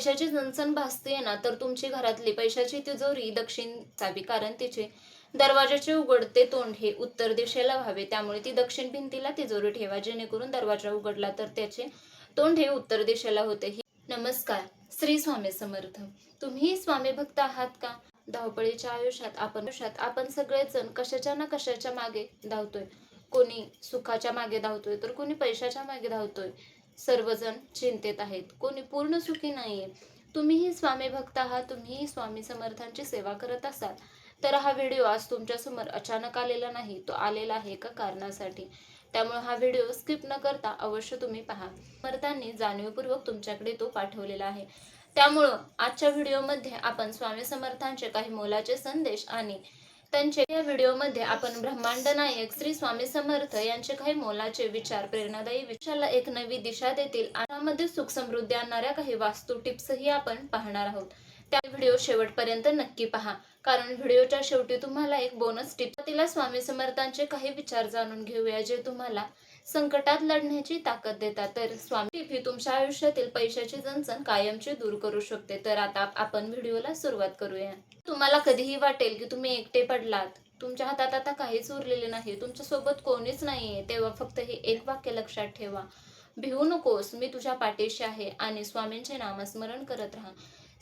पैशाची चणचण भासते ना, तर तुमची घरातली पैशाची तिजोरी दक्षिण असावी, कारण तिचे दरवाजाचे उघडते तोंड हे उत्तर दिशेला व्हावे. त्यामुळे ती दक्षिण भिंतीला तिजोरी ठेवा, जेणेकरून दरवाजा उघडला तर त्याचे तोंड हे उत्तर दिशेला होते. नमस्कार, श्री स्वामी समर्थ. तुम्ही स्वामी भक्त आहात का? धावपळीच्या आयुष्यात आपण सगळेजण कशाच्या ना कशाच्या मागे धावतोय. कोणी सुखाच्या मागे धावतोय, तर कोणी पैशाच्या मागे धावतोय. सर्वजण चिंतेत आहेत, कोणी पूर्ण सुखी नाहीये. तुम्हीही स्वामी भक्त आहात, तुम्हीही स्वामी समर्थांची सेवा करत असाल, तर हा व्हिडिओ आज तुमच्या समोर अचानक आलेला नाही, तो आलेला आहे एका कारणासाठी. त्यामुळे हा व्हिडिओ स्किप न करता अवश्य तुम्ही पहा. समर्थांनी जाणीवपूर्वक तुमच्याकडे तो पाठवलेला आहे. त्यामुळं आजच्या व्हिडिओमध्ये आपण स्वामी समर्थांचे काही मोलाचे संदेश आणि त्यांचे या व्हिडिओमध्ये आपण ब्रह्मांड नायक श्री स्वामी समर्थ यांचे काही मोलाचे विचार, प्रेरणादायी विचाराला एक नवी दिशा देतील आणि त्यामध्ये सुख समृद्धी आणणाऱ्या काही वास्तू टिप्सही आपण पाहणार आहोत. त्या व्हिडिओ शेवटपर्यंत नक्की पहा, कारण व्हिडिओच्या शेवटी तुम्हाला एक बोनस टिप. तिला स्वामी समर्थांचे काही विचार जाणून घेऊया, जे तुम्हाला संकटात लढण्याची ताकद देतात. तर स्वामी टिप ही तुमच्या आयुष्यातील पैशाची चणचण कायमची दूर करू शकते. तर आता आपण व्हिडिओला सुरुवात करूया. तुम्हाला कधीही वाटेल की तुम्ही एकटे पडलात, तुमच्या हातात आता काहीच उरलेले नाही, तुमच्या सोबत कोणीच नाहीये, तेव्हा फक्त हे एक वाक्य लक्षात ठेवा. भिवू नकोस, मी तुझ्या पाठीशी आहे. आणि स्वामींचे नामस्मरण करत राहा.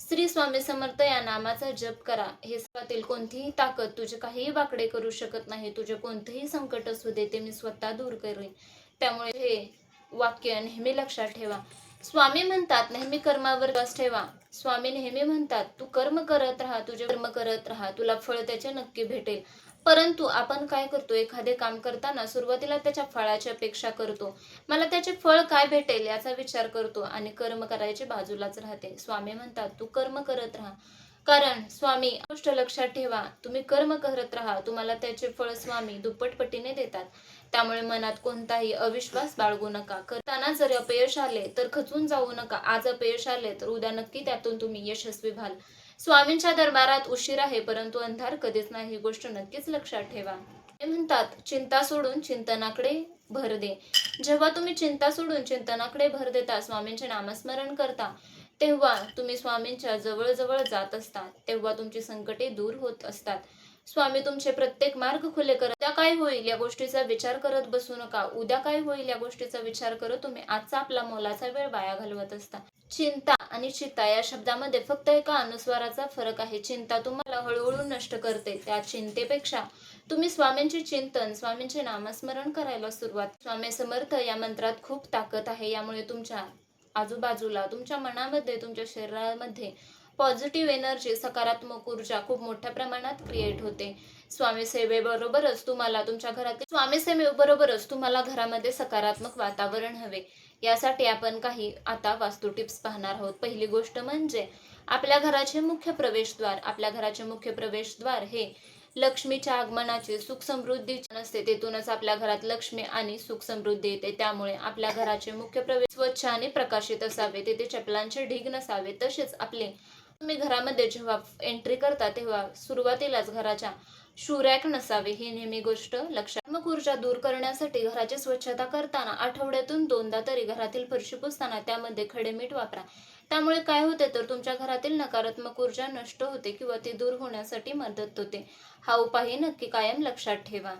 श्री स्वामी समर्थ या नामाचा जप करा. हे सर्वातील कोणतीही ताकद तुझे काहीही वाकडे करू शकत नाही. तुझे कोणतेही संकट असू दे, ते मी स्वतः दूर करेन. त्यामुळे हे वाक्य नेहमी लक्षात ठेवा. स्वामी म्हणतात नेहमी कर्मावर विश्वास ठेवा. स्वामी नेहमी म्हणतात तू कर्म करत राहा, तुझे कर्म करत राहा, तुला फळ त्याचे नक्की भेटेल. परंतु आपण काय करतो, एखादे काम करताना सुरुवातीला त्याच्या फळाची अपेक्षा करतो, मला त्याचे फळ काय भेटेल याचा विचार करतो आणि कर्म करायचे बाजूलाच राहते. स्वामी म्हणतात तू कर्म करत राहा, कारण स्वामी गोष्ट लक्षात ठेवा, तुम्ही कर्म करत राहा, तुम्हाला त्याचे फळ स्वामी दुप्पट पटीने देतात. त्यामुळे मनात कोणताही अविश्वास बाळगू नका. करताना जर अपयश आले तर खचून जाऊ नका. आज अपयश आले तर उद्या नक्की त्यातून तुम्ही यशस्वी व्हाल. स्वामींच्या दरबारात उशीर आहे, परंतु अंधार कधीच नाही, ही गोष्ट नक्कीच लक्षात ठेवा. ते म्हणतात चिंता सोडून चिंतनाकडे भर दे. जेव्हा तुम्ही चिंता सोडून चिंतनाकडे भर देता, स्वामींचे नामस्मरण करता, तेव्हा तुम्ही स्वामींच्या जवळ जात असतात. तेव्हा तुमची संकटे दूर होत असतात. स्वामी तुमचे प्रत्येक मार्ग खुले करत. उद्या काय होईल या गोष्टीचा विचार करत बसू नका. उद्या काय होईल या गोष्टीचा विचार करत तुम्ही आजचा आपला मोलाचा वेळ वाया घालवत असता. चिंता आणि चित्ता या शब्दामध्ये फक्त एका अनुस्वाराचा फरक आहे. चिंता तुम्हाला हळूहळू नष्ट करते. त्या चिंतेपेक्षा तुम्ही स्वामींचे चिंतन, स्वामींचे नामस्मरण करायला सुरुवात. स्वामी समर्थ या मंत्रात खूप ताकद आहे. यामुळे तुमच्या आजूबाजूला, तुमच्या मनामध्ये, तुमच्या शरीरामध्ये पॉझिटिव्ह एनर्जी, सकारात्मक ऊर्जा खूप मोठ्या प्रमाणात क्रिएट होते. स्वामी सेवेबरोबरच तुम्हाला घरामध्ये सकारात्मक वातावरण हवे. यासाठी आपण काही आता वास्तू टिप्स पाहणार आहोत. पहिली गोष्ट म्हणजे आपल्या घराचे मुख्य प्रवेशद्वार. आपल्या घराचे मुख्य प्रवेशद्वार हे लक्ष्मीच्या आगमनाचे, सुख समृद्धीचे नसते. तेथूनच आपल्या घरात लक्ष्मी आणि सुख समृद्धी येते. त्यामुळे आपल्या घराचे मुख्य प्रवेश स्वच्छ आणि प्रकाशित असावे. तेथे चपलांचे ढीग नसावे. तसेच तुम्ही घरामध्ये जेव्हा एंट्री करता तेव्हा सुरुवातीलाच घराच्या शू-रॅक नसावे. ही नेहमी गोष्ट लक्षात. मग ऊर्जा दूर करण्यासाठी घराची स्वच्छता करताना आठवड्यातून 2दा तरी घरातील फरशी पुसताना त्यामध्ये खडे मीठ वापरा. त्यामुळे काय होते तर तुमच्या घरातील नकारात्मक ऊर्जा नष्ट होते किंवा ती दूर होण्यासाठी मदत होते. हा उपाय नक्की कायम लक्षात ठेवा.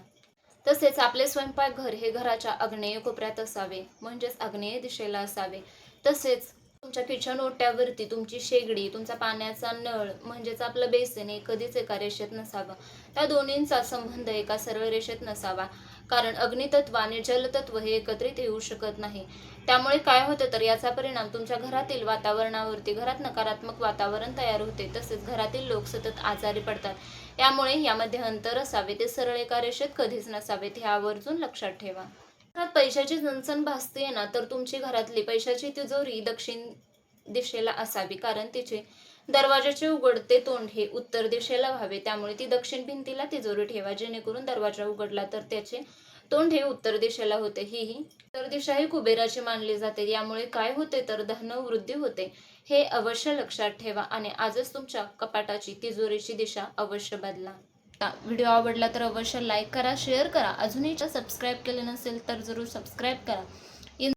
तसेच आपले स्वयंपाकघर हे घराच्या आग्नेय कोपऱ्यात असावे, म्हणजेच आग्नेय दिशेला असावे. तसेच तुमच्या किचन ओट्यावरती तुमची शेगडी, तुमचा पाण्याचा नळ म्हणजेच आपलं बेसिन हे कधीच एका रेषेत नसावं. त्या दोन्हींचा संबंध एका सरळ रेषेत नसावा, कारण अग्नितत्व आणि जलतत्व हे एकत्रित येऊ शकत नाही. त्यामुळे काय होतं तर याचा परिणाम तुमच्या घरातील वातावरणावरती, घरात नकारात्मक वातावरण तयार होते. तसेच घरातील लोक सतत आजारी पडतात. यामुळे यामध्ये अंतर असावे, ते सरळ एका रेषेत कधीच नसावेत. हे आवर्जून लक्षात ठेवा. घरात पैशाची चणचण भासते ना, तर तुमची घरातली पैशाची तिजोरी दक्षिण दिशेला असावी, कारण तिचे दरवाजाचे उघडते तोंड हे उत्तर दिशेला व्हावे. त्यामुळे ती दक्षिण भिंतीला तिजोरी ठेवा, जेणेकरून दरवाजा उघडला तर त्याचे तोंड हे उत्तर दिशेला होते. ही उत्तर दिशा ही कुबेराची मानली जाते. यामुळे काय होते तर धन वृद्धी होते. हे अवश्य लक्षात ठेवा आणि आजच तुमच्या कपाटाची, तिजोरीची दिशा अवश्य बदला. व्हिडिओ आवडला तर अवश्य लाईक करा, शेअर करा. अजूनही सबस्क्राईब केले नसेल तर जरूर सबस्क्राईब करा.